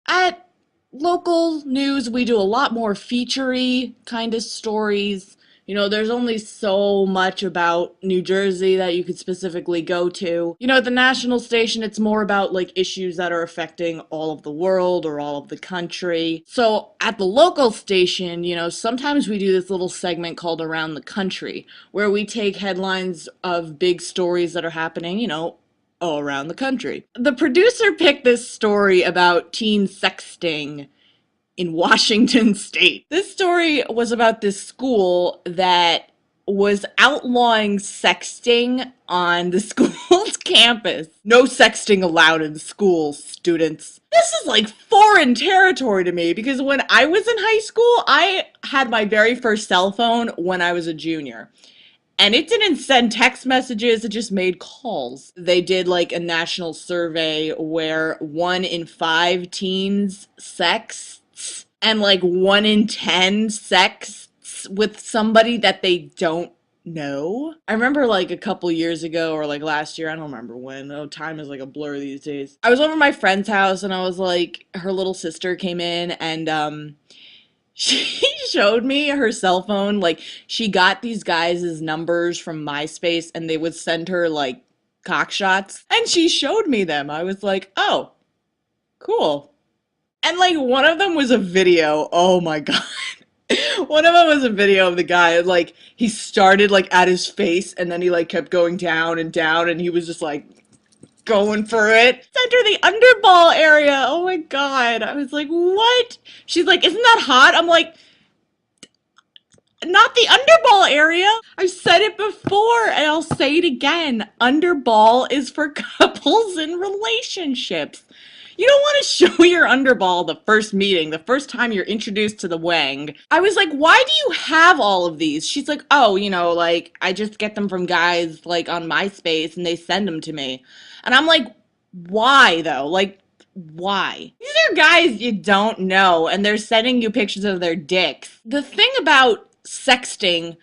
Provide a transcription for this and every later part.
At local news, we do a lot more feature-y kind of stories. You know, there's only so much about New Jersey that you could specifically go to. You know, at the national station, it's more about like issues that are affecting all of the world or all of the country. So at the local station, you know, sometimes we do this little segment called Around the Country, where we take headlines of big stories that are happening, you know, all around the country. The producer picked this story about teen sexting in Washington state. This story was about this school that was outlawing sexting on the school's campus. No sexting allowed in the school, students. This is like foreign territory to me because when I was in high school, I had my very first cell phone when I was a junior. And it didn't send text messages, it just made calls. They did like a national survey where 1 in 5 teens sexts, and like 1 in 10 sexts with somebody that they don't know. I remember like a couple years ago or like last year, I don't remember when. Oh, time is like a blur these days. I was over at my friend's house and I was like, her little sister came in and she showed me her cell phone. Like, she got these guys' numbers from MySpace and they would send her, like, cock shots. And she showed me them. I was like, oh, cool. And, like, one of them was a video. Oh my God. One of them was a video of the guy, like, he started, like, at his face and then he, like, kept going down and he was just, like, going for it. Center the underball area. Oh my God. I was like, what? She's like, isn't that hot? I'm like, not the underball area. I've said it before and I'll say it again. Underball is for couples in relationships. You don't want to show your underball the first meeting, the first time you're introduced to the wang. I was like, why do you have all of these? She's like, oh, you know, like, I just get them from guys, like, on MySpace and they send them to me. And I'm like, why, though? Like, why? These are guys you don't know and they're sending you pictures of their dicks. The thing about sexting,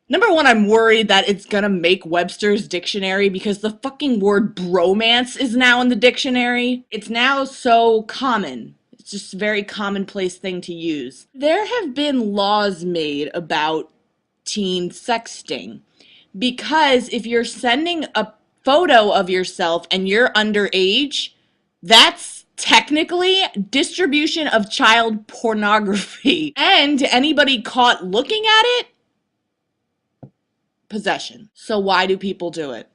number one, I'm worried that it's gonna make Webster's dictionary because the fucking word bromance is now in the dictionary. It's now so common. It's just a very commonplace thing to use. There have been laws made about teen sexting because if you're sending a photo of yourself and you're underage, that's technically distribution of child pornography. And anybody caught looking at it, possession. So why do people do it?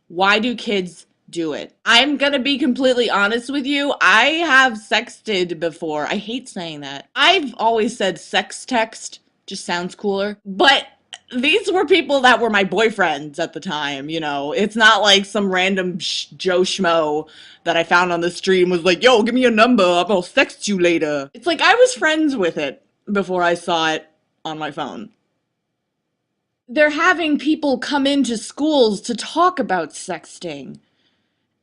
Why do kids do it? I'm gonna be completely honest with you. I have sexted before. I hate saying that. I've always said sex text, just sounds cooler. But these were people that were my boyfriends at the time, you know. It's not like some random Joe Schmo that I found on the street and was like, yo, give me your number, I'll sext you later. It's like I was friends with it before I saw it on my phone. They're having people come into schools to talk about sexting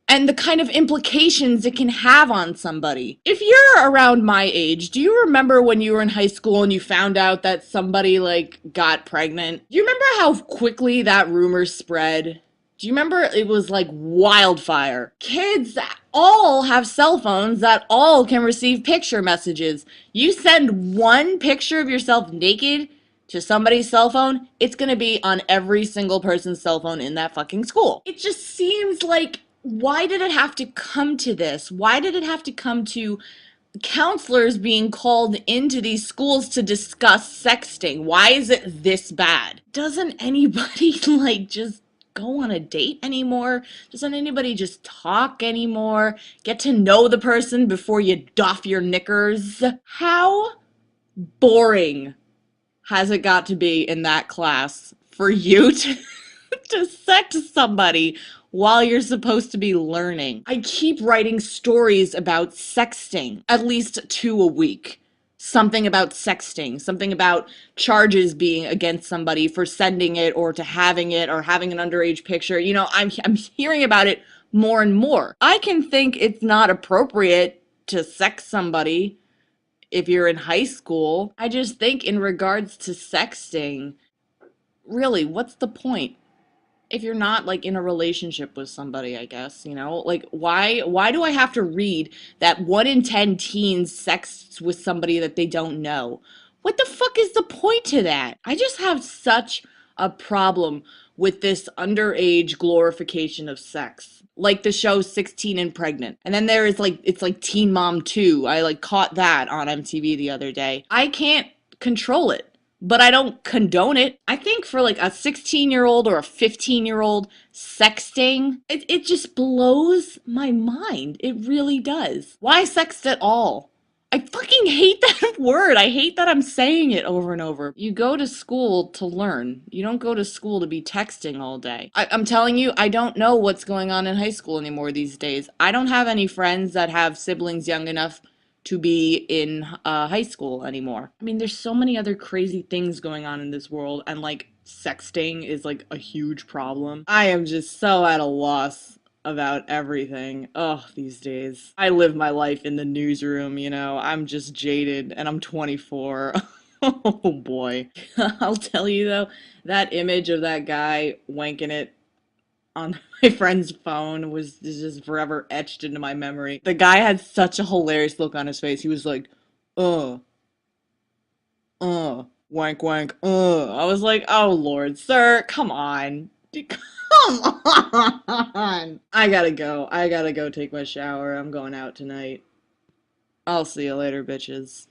and the kind of implications it can have on somebody. If you're around my age, do you remember when you were in high school and you found out that somebody like got pregnant? Do you remember how quickly that rumor spread? Do you remember it was like wildfire? Kids all have cell phones that all can receive picture messages. You send one picture of yourself naked to somebody's cell phone, it's gonna be on every single person's cell phone in that fucking school. It just seems like, why did it have to come to this? Why did it have to come to counselors being called into these schools to discuss sexting? Why is it this bad? Doesn't anybody like just go on a date anymore? Doesn't anybody just talk anymore? Get to know the person before you doff your knickers? How boring has it got to be in that class for you to to sex somebody while you're supposed to be learning? I keep writing stories about sexting, at least 2 a week. Something about sexting, something about charges being against somebody for sending it or to having it or having an underage picture. You know, I'm hearing about it more and more. I can think it's not appropriate to sex somebody if you're in high school. I just think in regards to sexting, really, what's the point? if you're not like in a relationship with somebody, I guess, you know? Like why do I have to read that 1 in 10 teens sexts with somebody that they don't know? What the fuck is the point to that? I just have such a problem with this underage glorification of sex. Like the show 16 and Pregnant. And then there is like it's like Teen Mom 2. I like caught that on MTV the other day. I can't control it, but I don't condone it. I think for like a 16-year-old or a 15-year-old sexting, it just blows my mind. It really does. Why sext at all? I fucking hate that word. I hate that I'm saying it over and over. You go to school to learn. You don't go to school to be texting all day. I'm telling you, I don't know what's going on in high school anymore these days. I don't have any friends that have siblings young enough to be in high school anymore. I mean, there's so many other crazy things going on in this world, and like sexting is like a huge problem. I am just so at a loss about everything. Oh, these days. I live my life in the newsroom, you know. I'm just jaded and I'm 24. Oh boy. I'll tell you though, that image of that guy wanking it on my friend's phone was is just forever etched into my memory. The guy had such a hilarious look on his face. He was like, uh, wank, wank, I was like, oh Lord, sir, come on. Come on. I gotta go. I gotta go take my shower. I'm going out tonight. I'll see you later, bitches.